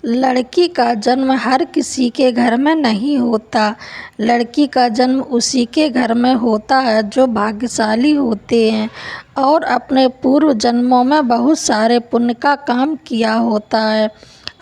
लड़की का जन्म हर किसी के घर में नहीं होता। लड़की का जन्म उसी के घर में होता है जो भाग्यशाली होते हैं और अपने पूर्व जन्मों में बहुत सारे पुण्य का काम किया होता है।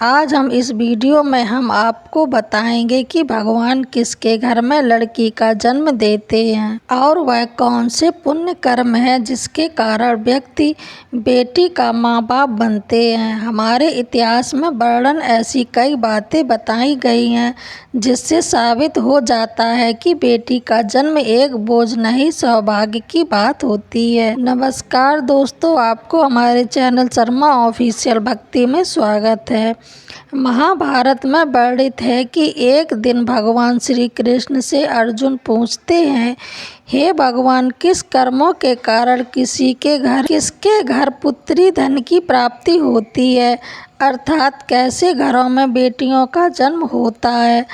आज हम इस वीडियो में हम आपको बताएंगे कि भगवान किसके घर में लड़की का जन्म देते हैं और वह कौन से पुण्य कर्म है जिसके कारण व्यक्ति बेटी का माँ बाप बनते हैं। हमारे इतिहास में वर्णन ऐसी कई बातें बताई गई हैं जिससे साबित हो जाता है कि बेटी का जन्म एक बोझ नहीं सौभाग्य की बात होती है। नमस्कार दोस्तों, आपको हमारे चैनल शर्मा ऑफिशियल भक्ति में स्वागत है। महाभारत में वर्णित है कि एक दिन भगवान श्री कृष्ण से अर्जुन पूछते हैं, हे भगवान, किस कर्मों के कारण किसके घर पुत्री धन की प्राप्ति होती है, अर्थात कैसे घरों में बेटियों का जन्म होता है।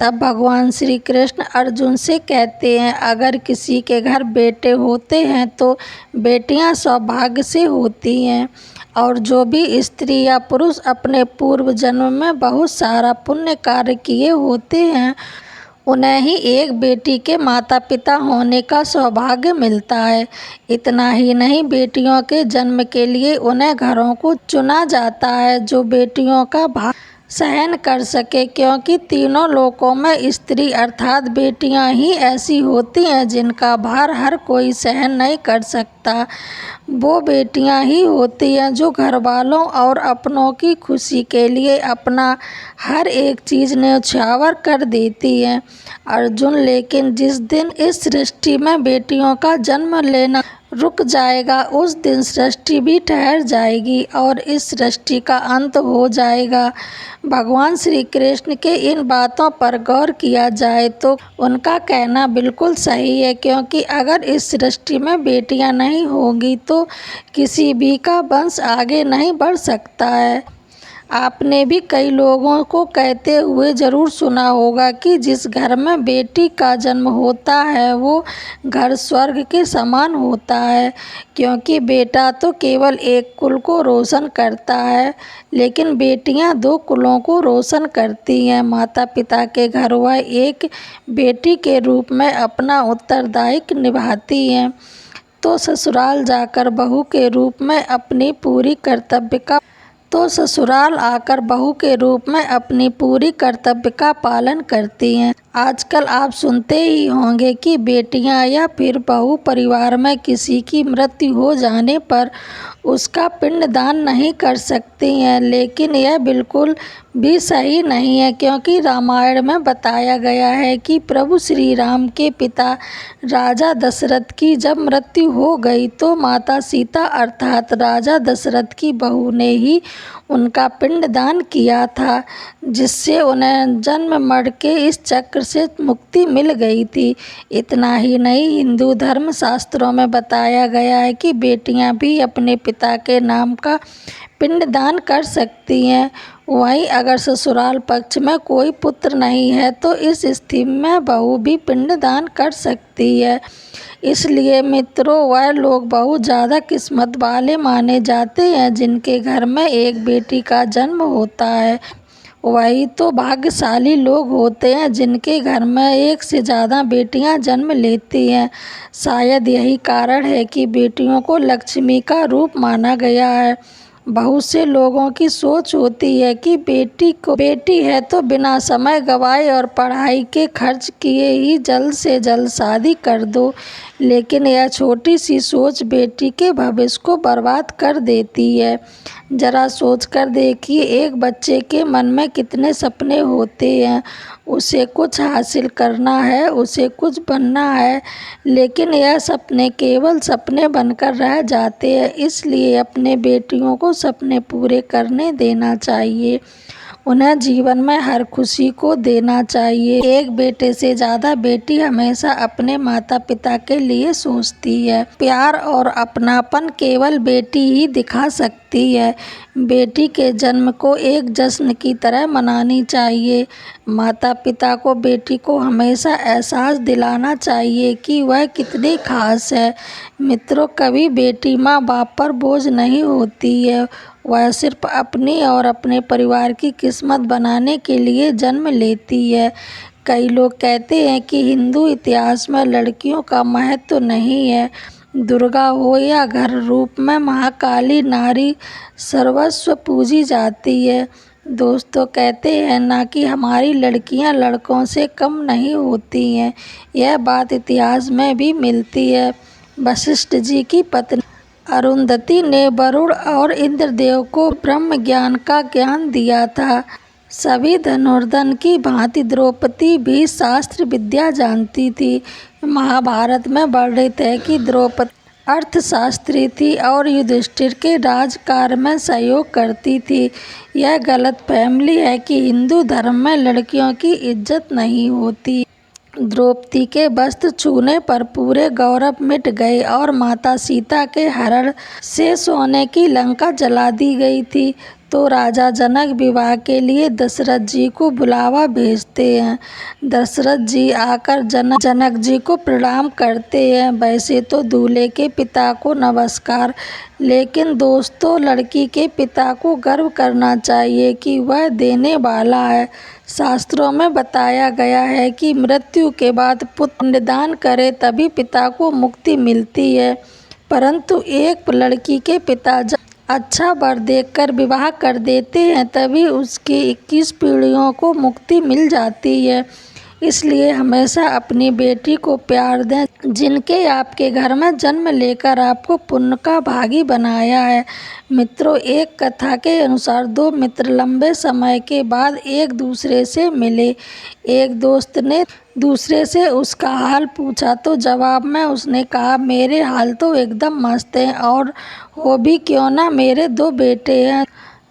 तब भगवान श्री कृष्ण अर्जुन से कहते हैं, अगर किसी के घर बेटे होते हैं तो बेटियां सौभाग्य से होती हैं और जो भी स्त्री या पुरुष अपने पूर्व जन्म में बहुत सारा पुण्य कार्य किए होते हैं उन्हें ही एक बेटी के माता पिता होने का सौभाग्य मिलता है। इतना ही नहीं, बेटियों के जन्म के लिए उन्हें घरों को चुना जाता है जो बेटियों का भार सहन कर सके, क्योंकि तीनों लोकों में स्त्री अर्थात बेटियां ही ऐसी होती हैं जिनका भार हर कोई सहन नहीं कर सकता। वो बेटियां ही होती हैं जो घर वालों और अपनों की खुशी के लिए अपना हर एक चीज़ न्यौछावर कर देती हैं। अर्जुन, लेकिन जिस दिन इस सृष्टि में बेटियों का जन्म लेना रुक जाएगा उस दिन सृष्टि भी ठहर जाएगी और इस सृष्टि का अंत हो जाएगा। भगवान श्री कृष्ण के इन बातों पर गौर किया जाए तो उनका कहना बिल्कुल सही है, क्योंकि अगर इस सृष्टि में बेटियां नहीं होंगी तो किसी भी का वंश आगे नहीं बढ़ सकता है। आपने भी कई लोगों को कहते हुए ज़रूर सुना होगा कि जिस घर में बेटी का जन्म होता है वो घर स्वर्ग के समान होता है, क्योंकि बेटा तो केवल एक कुल को रोशन करता है लेकिन बेटियां दो कुलों को रोशन करती हैं। माता पिता के घर वह एक बेटी के रूप में अपना उत्तरदायित्व निभाती हैं तो ससुराल जाकर बहू के रूप में अपनी पूरी ससुराल आकर बहू के रूप में अपनी पूरी कर्तव्य का पालन करती हैं। आजकल आप सुनते ही होंगे कि बेटियां या फिर बहू परिवार में किसी की मृत्यु हो जाने पर उसका पिंडदान नहीं कर सकती हैं, लेकिन यह बिल्कुल भी सही नहीं है, क्योंकि रामायण में बताया गया है कि प्रभु श्री राम के पिता राजा दशरथ की जब मृत्यु हो गई तो माता सीता अर्थात राजा दशरथ की बहू ने ही उनका पिंडदान किया था, जिससे उन्हें जन्म मरण के इस चक्र से मुक्ति मिल गई थी। इतना ही नहीं, हिंदू धर्म शास्त्रों में बताया गया है कि बेटियां भी अपने पिता के नाम का पिंडदान कर सकती हैं। वहीं अगर ससुराल पक्ष में कोई पुत्र नहीं है तो इस स्थिति में बहू भी पिंडदान कर सकती है। इसलिए मित्रों, वह लोग बहुत ज़्यादा किस्मत वाले माने जाते हैं जिनके घर में एक बेटी का जन्म होता है। वही तो भाग्यशाली लोग होते हैं जिनके घर में एक से ज़्यादा बेटियां जन्म लेती हैं। शायद यही कारण है कि बेटियों को लक्ष्मी का रूप माना गया है। बहुत से लोगों की सोच होती है कि बेटी है तो बिना समय गवाए और पढ़ाई के खर्च किए ही जल्द से जल्द शादी कर दो, लेकिन यह छोटी सी सोच बेटी के भविष्य को बर्बाद कर देती है। जरा सोच कर देखिए, एक बच्चे के मन में कितने सपने होते हैं। उसे कुछ हासिल करना है, उसे कुछ बनना है, लेकिन यह सपने केवल सपने बनकर रह जाते हैं। इसलिए अपने बेटियों को सपने पूरे करने देना चाहिए, उन्हें जीवन में हर खुशी को देना चाहिए। एक बेटे से ज़्यादा बेटी हमेशा अपने माता पिता के लिए सोचती है। प्यार और अपनापन केवल बेटी ही दिखा सकती है। बेटी के जन्म को एक जश्न की तरह मनानी चाहिए। माता पिता को बेटी को हमेशा एहसास दिलाना चाहिए कि वह कितनी खास है। मित्रों, कभी बेटी माँ बाप पर बोझ नहीं होती है, वह सिर्फ अपनी और अपने परिवार की किस्मत बनाने के लिए जन्म लेती है। कई लोग कहते हैं कि हिंदू इतिहास में लड़कियों का महत्व नहीं है। दुर्गा हो या घर रूप में महाकाली, नारी सर्वस्व पूजी जाती है। दोस्तों, कहते हैं ना कि हमारी लड़कियां लड़कों से कम नहीं होती हैं। यह बात इतिहास में भी मिलती है। वशिष्ठ जी की पत्नी अरुंधति ने वरुण और इंद्रदेव को ब्रह्म ज्ञान का ज्ञान दिया था। सभी धनुर्धर की भांति द्रौपदी भी शास्त्र विद्या जानती थी। महाभारत में वर्णित है कि द्रौपदी अर्थशास्त्री थी और युधिष्ठिर के राजकार्य में सहयोग करती थी। यह गलतफहमी है कि हिंदू धर्म में लड़कियों की इज्जत नहीं होती। द्रौपदी के वस्त्र छूने पर पूरे गौरव मिट गए और माता सीता के हरण से सोने की लंका जला दी गई थी। तो राजा जनक विवाह के लिए दशरथ जी को बुलावा भेजते हैं। दशरथ जी आकर जनक जी को प्रणाम करते हैं। वैसे तो दूल्हे के पिता को नमस्कार, लेकिन दोस्तों, लड़की के पिता को गर्व करना चाहिए कि वह देने वाला है। शास्त्रों में बताया गया है कि मृत्यु के बाद पुत्र निदान करे तभी पिता को मुक्ति मिलती है। परंतु एक लड़की के पिता जब अच्छा वर देखकर विवाह कर देते हैं तभी उसकी 21 पीढ़ियों को मुक्ति मिल जाती है। इसलिए हमेशा अपनी बेटी को प्यार दें, जिनके आपके घर में जन्म लेकर आपको पुण्य का भागी बनाया है। मित्रों, एक कथा के अनुसार दो मित्र लंबे समय के बाद एक दूसरे से मिले। एक दोस्त ने दूसरे से उसका हाल पूछा तो जवाब में उसने कहा, मेरे हाल तो एकदम मस्त हैं, और हो भी क्यों ना, मेरे 2 बेटे हैं।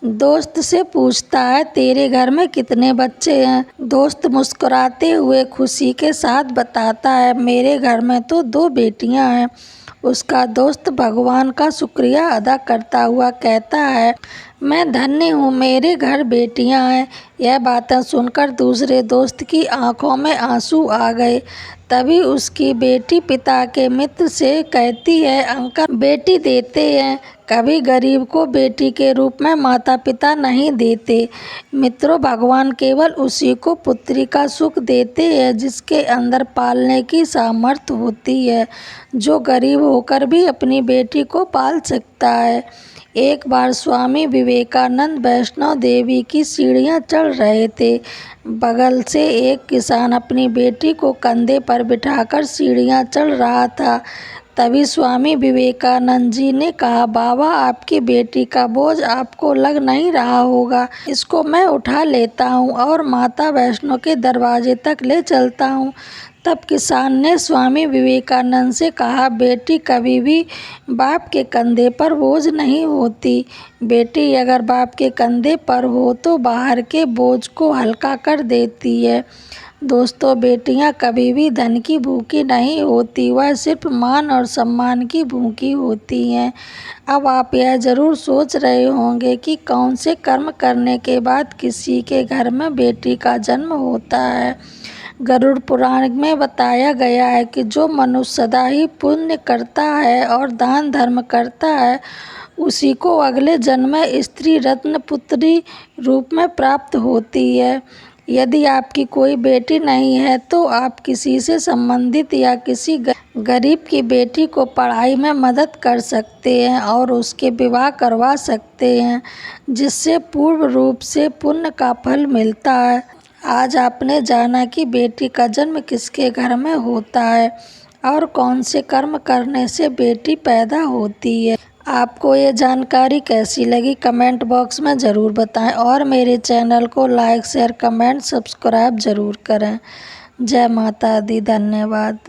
दोस्त से पूछता है, तेरे घर में कितने बच्चे हैं? दोस्त मुस्कुराते हुए खुशी के साथ बताता है, मेरे घर में तो 2 बेटियां हैं। उसका दोस्त भगवान का शुक्रिया अदा करता हुआ कहता है, मैं धन्य हूँ, मेरे घर बेटियां हैं। यह बातें सुनकर दूसरे दोस्त की आंखों में आंसू आ गए। तभी उसकी बेटी पिता के मित्र से कहती है, अंकल, बेटी देते हैं, कभी गरीब को बेटी के रूप में माता पिता नहीं देते। मित्रों, भगवान केवल उसी को पुत्री का सुख देते हैं जिसके अंदर पालने की सामर्थ्य होती है, जो गरीब होकर भी अपनी बेटी को पाल सकता है। एक बार स्वामी विवेकानंद वैष्णो देवी की सीढ़ियां चढ़ रहे थे। बगल से एक किसान अपनी बेटी को कंधे पर बिठाकर सीढ़ियां चढ़ रहा था। तभी स्वामी विवेकानंद जी ने कहा, बाबा, आपकी बेटी का बोझ आपको लग नहीं रहा होगा, इसको मैं उठा लेता हूँ और माता वैष्णो के दरवाजे तक ले चलता हूँ। तब किसान ने स्वामी विवेकानंद से कहा, बेटी कभी भी बाप के कंधे पर बोझ नहीं होती। बेटी अगर बाप के कंधे पर हो तो बाहर के बोझ को हल्का कर देती है। दोस्तों, बेटियां कभी भी धन की भूखी नहीं होती, वह सिर्फ मान और सम्मान की भूखी होती हैं। अब आप यह ज़रूर सोच रहे होंगे कि कौन से कर्म करने के बाद किसी के घर में बेटी का जन्म होता है। गरुड़ पुराण में बताया गया है कि जो मनुष्य सदा ही पुण्य करता है और दान धर्म करता है, उसी को अगले जन्म में स्त्री रत्न पुत्री रूप में प्राप्त होती है। यदि आपकी कोई बेटी नहीं है तो आप किसी से संबंधित या किसी गरीब की बेटी को पढ़ाई में मदद कर सकते हैं और उसके विवाह करवा सकते हैं, जिससे पूर्ण रूप से पुण्य का फल मिलता है। आज आपने जाना कि बेटी का जन्म किसके घर में होता है और कौन से कर्म करने से बेटी पैदा होती है। आपको ये जानकारी कैसी लगी कमेंट बॉक्स में ज़रूर बताएं और मेरे चैनल को लाइक, शेयर, कमेंट, सब्सक्राइब ज़रूर करें। जय माता दी। धन्यवाद।